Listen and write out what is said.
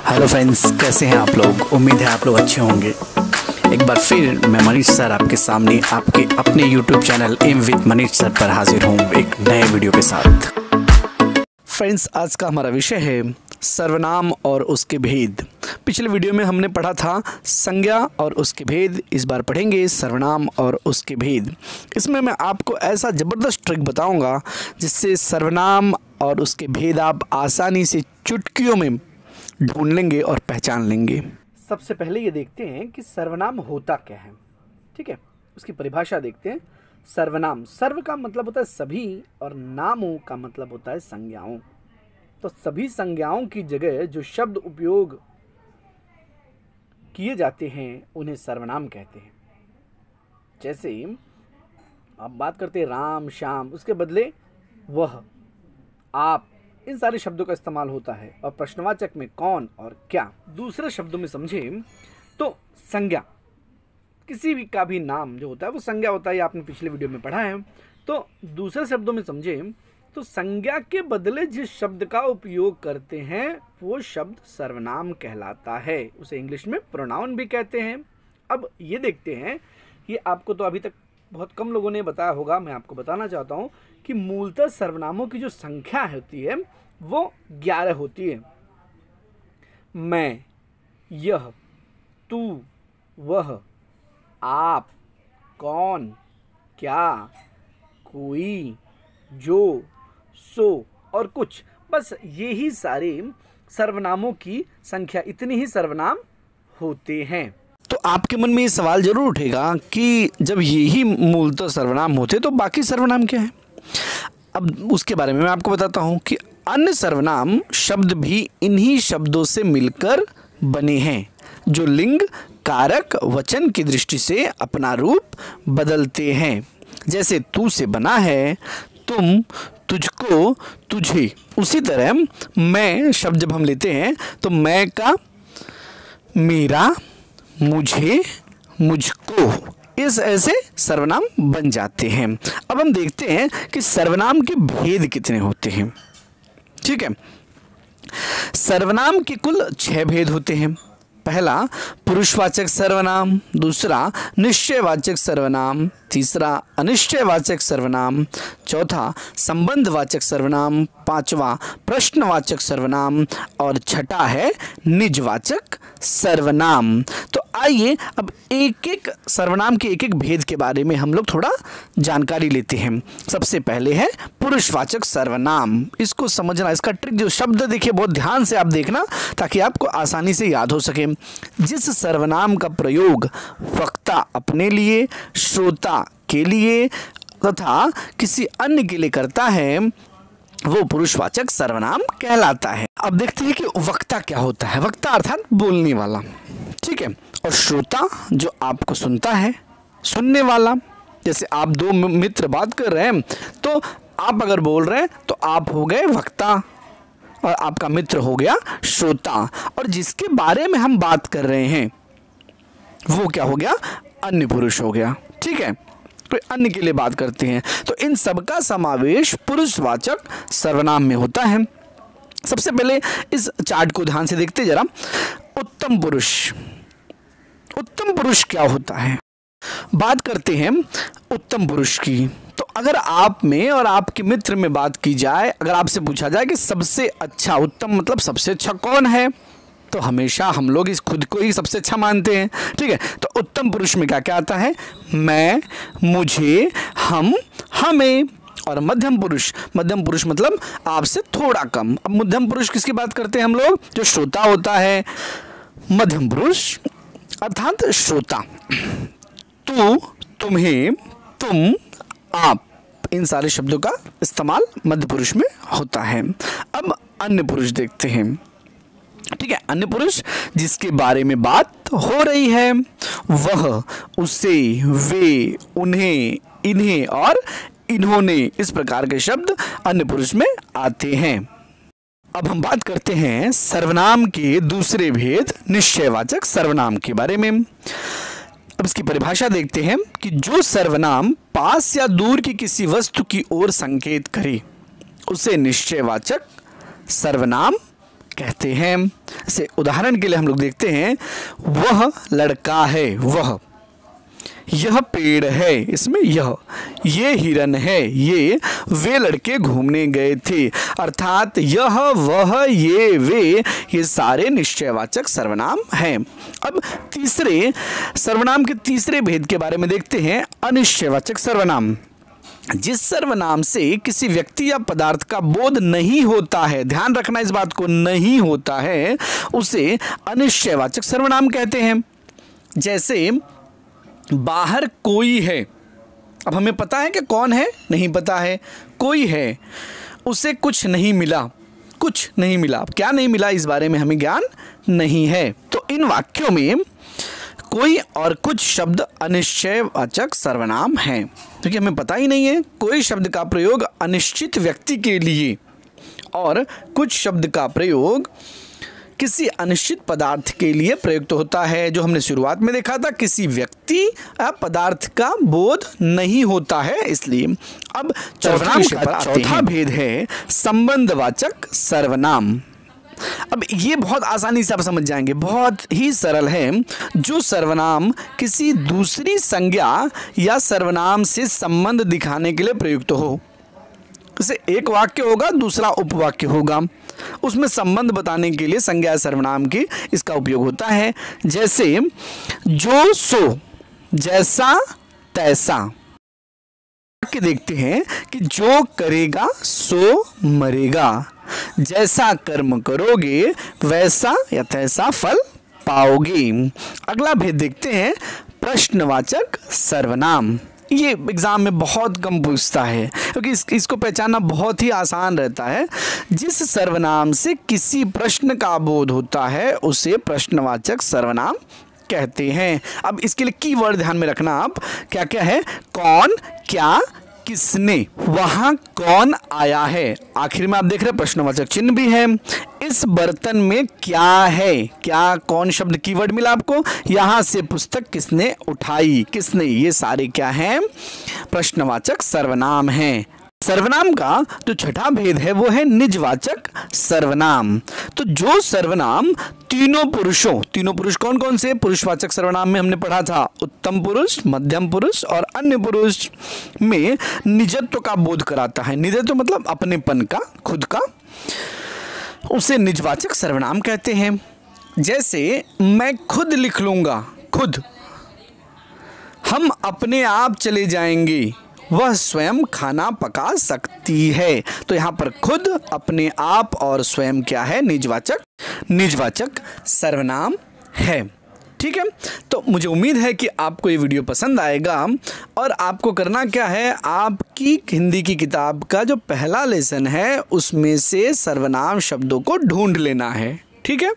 Hello friends, कैसे हैं आप लोग। उम्मीद है आप लोग अच्छे होंगे। एक बार फिर मैं मनीष सर आपके सामने आपके अपने YouTube channel M with Manish sir पर हाजिर हूँ एक नए वीडियो के साथ। फ्रेंड्स, आज का हमारा विषय है सर्वनाम और उसके भेद। पिछले वीडियो में हमने पढ़ा था संज्ञा और उसके भेद। इस बार पढ़ेंगे सर्वनाम और उसके भेद। इसमें मैं आपको ऐसा ज़बरदस्त ट्रिक बताऊंगा जिससे सर्वनाम और उसके भेद आप आसानी से चुटकियों में ढूंढ लेंगे और पहचान लेंगे। सबसे पहले ये देखते हैं कि सर्वनाम होता क्या है। ठीक है, उसकी परिभाषा देखते हैं। सर्वनाम, सर्व का मतलब होता है सभी और नामों का मतलब होता है संज्ञाओं। तो सभी संज्ञाओं की जगह जो शब्द उपयोग किए जाते हैं उन्हें सर्वनाम कहते हैं। जैसे आप बात करते हैं राम श्याम, उसके बदले वह, आप, इन सारे शब्दों का इस्तेमाल होता है। और प्रश्नवाचक में कौन और क्या। दूसरे शब्दों में समझें तो संज्ञा, किसी भी का भी नाम जो होता है वो संज्ञा होता है। आपने पिछले वीडियो में पढ़ा है। तो दूसरे शब्दों में समझें तो संज्ञा के बदले जिस शब्द का उपयोग करते हैं वो शब्द सर्वनाम कहलाता है। उसे इंग्लिश में प्रोनाउन भी कहते हैं। अब ये देखते हैं, ये आपको तो अभी तक बहुत कम लोगों ने बताया होगा। मैं आपको बताना चाहता हूँ कि मूलतः सर्वनामों की जो संख्या होती है वो 11 होती है। मैं, यह, तू, वह, आप, कौन, क्या, कोई, जो, सो और कुछ। बस यही सारे सर्वनामों की संख्या, इतनी ही सर्वनाम होते हैं। तो आपके मन में ये सवाल जरूर उठेगा कि जब यही मूलतः सर्वनाम होते तो बाकी सर्वनाम क्या है। अब उसके बारे में मैं आपको बताता हूँ कि अन्य सर्वनाम शब्द भी इन्हीं शब्दों से मिलकर बने हैं जो लिंग, कारक, वचन की दृष्टि से अपना रूप बदलते हैं। जैसे तू से बना है तुम, तुझको, तुझे। उसी तरह मैं शब्द जब हम लेते हैं तो मैं का मेरा, मुझे, मुझको, इस ऐसे सर्वनाम बन जाते हैं। अब हम देखते हैं कि सर्वनाम के भेद कितने होते हैं। ठीक है, सर्वनाम के कुल 6 भेद होते हैं। पहला पुरुषवाचक सर्वनाम, दूसरा निश्चयवाचक सर्वनाम, तीसरा अनिश्चयवाचक सर्वनाम, चौथा संबंधवाचक सर्वनाम, पांचवा प्रश्नवाचक सर्वनाम और छठा है निजवाचक सर्वनाम। तो आइए अब एक एक सर्वनाम के एक एक भेद के बारे में हम लोग थोड़ा जानकारी लेते हैं। सबसे पहले है पुरुषवाचक सर्वनाम। इसको समझना, इसका ट्रिक, जो शब्द देखिए बहुत ध्यान से आप देखना ताकि आपको आसानी से याद हो सके। जिस सर्वनाम का प्रयोग वक्ता अपने लिए, श्रोता के लिए तथा किसी अन्य के लिए करता है वो पुरुषवाचक सर्वनाम कहलाता है। अब देखते हैं कि वक्ता क्या होता है। वक्ता अर्थात बोलने वाला, ठीक है, और श्रोता जो आपको सुनता है, सुनने वाला। जैसे आप दो मित्र बात कर रहे हैं तो आप अगर बोल रहे हैं तो आप हो गए वक्ता और आपका मित्र हो गया श्रोता। और जिसके बारे में हम बात कर रहे हैं वो क्या हो गया, अन्य पुरुष हो गया। ठीक है, कोई अन्य के लिए बात करते हैं तो इन सब का समावेश पुरुषवाचक सर्वनाम में होता है। सबसे पहले इस चार्ट को ध्यान से देखते जरा। उत्तम पुरुष, उत्तम पुरुष क्या होता है। बात करते हैं उत्तम पुरुष की, तो अगर आप में और आपके मित्र में बात की जाए, अगर आपसे पूछा जाए कि सबसे अच्छा, उत्तम मतलब सबसे अच्छा कौन है, तो हमेशा हम लोग इस खुद को ही सबसे अच्छा मानते हैं। ठीक है, तो उत्तम पुरुष में क्या क्या आता है, मैं, मुझे, हम, हमें। और मध्यम पुरुष, मध्यम पुरुष मतलब आपसे थोड़ा कम। अब मध्यम पुरुष किसकी बात करते हैं हम लोग, जो श्रोता होता है। मध्यम पुरुष अर्थात श्रोता। तू, तुम्हें, तुम, आप, इन सारे शब्दों का इस्तेमाल मध्य पुरुष में होता है। अब अन्य पुरुष देखते हैं। ठीक है, अन्य पुरुष जिसके बारे में बात हो रही है, वह, उसे, वे, उन्हें, इन्हें और इन्होंने, इस प्रकार के शब्द अन्य पुरुष में आते हैं। अब हम बात करते हैं सर्वनाम के दूसरे भेद, निश्चयवाचक सर्वनाम के बारे में। अब इसकी परिभाषा देखते हैं कि जो सर्वनाम पास या दूर की किसी वस्तु की ओर संकेत करे उसे निश्चयवाचक सर्वनाम कहते हैं। जैसे उदाहरण के लिए हम लोग देखते हैं, वह लड़का है, वह, यह पेड़ है, इसमें यह, ये हिरन है, वे लड़के घूमने गए थे। अर्थात यह, वह, ये सारे निश्चयवाचक सर्वनाम हैं। अब तीसरे सर्वनाम के तीसरे भेद के बारे में देखते हैं, अनिश्चयवाचक सर्वनाम। जिस सर्वनाम से किसी व्यक्ति या पदार्थ का बोध नहीं होता है, ध्यान रखना इस बात को, नहीं होता है, उसे अनिश्चयवाचक सर्वनाम कहते हैं। जैसे बाहर कोई है, अब हमें पता है कि कौन है, नहीं पता है, कोई है, उसे कुछ नहीं मिला, कुछ नहीं मिला, क्या नहीं मिला इस बारे में हमें ज्ञान नहीं है। तो इन वाक्यों में कोई और कुछ शब्द अनिश्चयवाचक सर्वनाम हैं, क्योंकि हमें पता ही नहीं है। कोई शब्द का प्रयोग अनिश्चित व्यक्ति के लिए और कुछ शब्द का प्रयोग किसी अनिश्चित पदार्थ के लिए प्रयुक्त होता है। जो हमने शुरुआत में देखा था, किसी व्यक्ति या पदार्थ का बोध नहीं होता है, इसलिए। अब सर्वनाम का चौथा भेद है संबंधवाचक सर्वनाम। अब ये बहुत आसानी से आप समझ जाएंगे, बहुत ही सरल है। जो सर्वनाम किसी दूसरी संज्ञा या सर्वनाम से संबंध दिखाने के लिए प्रयुक्त हो, जैसे एक वाक्य होगा, दूसरा उपवाक्य होगा, उसमें संबंध बताने के लिए संज्ञा सर्वनाम की इसका उपयोग होता है। जैसे जो सो, जैसा तैसा। वाक्य देखते हैं कि जो करेगा सो मरेगा, जैसा कर्म करोगे वैसा या तैसा फल पाओगे। अगला भेद देखते हैं, प्रश्नवाचक सर्वनाम। ये एग्जाम में बहुत कम पूछता है, क्योंकि इसको पहचानना बहुत ही आसान रहता है। जिस सर्वनाम से किसी प्रश्न का बोध होता है उसे प्रश्नवाचक सर्वनाम कहते हैं। अब इसके लिए कीवर्ड ध्यान में रखना आप, क्या क्या है, कौन, क्या, किसने, वहां कौन आया है, आखिर में आप देख रहे हैं प्रश्नवाचक चिन्ह भी है। इस बर्तन में क्या है, क्या कौन शब्द कीवर्ड मिला आपको, यहां से पुस्तक किसने उठाई, किसने, ये सारे क्या हैं, प्रश्नवाचक सर्वनाम हैं। सर्वनाम का जो छठा भेद है वो है निजवाचक सर्वनाम। तो जो सर्वनाम तीनों पुरुष कौन कौन से, पुरुषवाचक सर्वनाम में हमने पढ़ा था, उत्तम पुरुष, मध्यम पुरुष और अन्य पुरुष में निजत्व का बोध कराता है। निजत्व मतलब अपनेपन का, खुद का, उसे निजवाचक सर्वनाम कहते हैं। जैसे मैं खुद लिख लूंगा, खुद, हम अपने आप चले जाएंगे, वह स्वयं खाना पका सकती है। तो यहाँ पर खुद, अपने आप और स्वयं क्या है, निजवाचक सर्वनाम है। ठीक है, तो मुझे उम्मीद है कि आपको ये वीडियो पसंद आएगा। और आपको करना क्या है, आपकी हिंदी की किताब का जो पहला लेसन है उसमें से सर्वनाम शब्दों को ढूंढ लेना है। ठीक है।